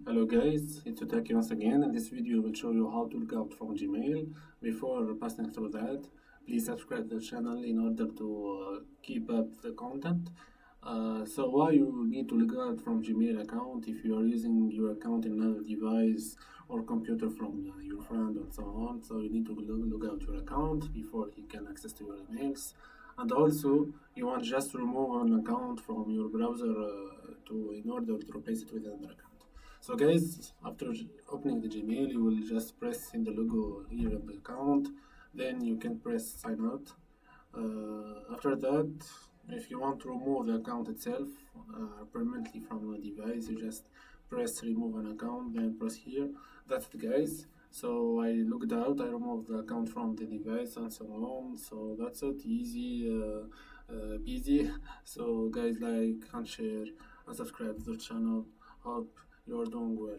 Hello guys, it's Otaki once again. In this video, I will show you how to log out from Gmail. Before passing through that, please subscribe to the channel in order to keep up the content. So why you need to log out from Gmail account if you are using your account in another device or computer from your friend and so on. So you need to log out your account before he can access to your emails. And also, you want just to remove an account from your browser in order to replace it with another account. So guys, after opening the Gmail, you will just press in the logo here of the account, then you can press sign out. After that, if you want to remove the account itself permanently from the device, you just press remove an account, then press here. That's it guys. So I logged out, I removed the account from the device and so on. So that's it, easy peasy. So guys, like and share and subscribe to the channel. Hope you are doing well.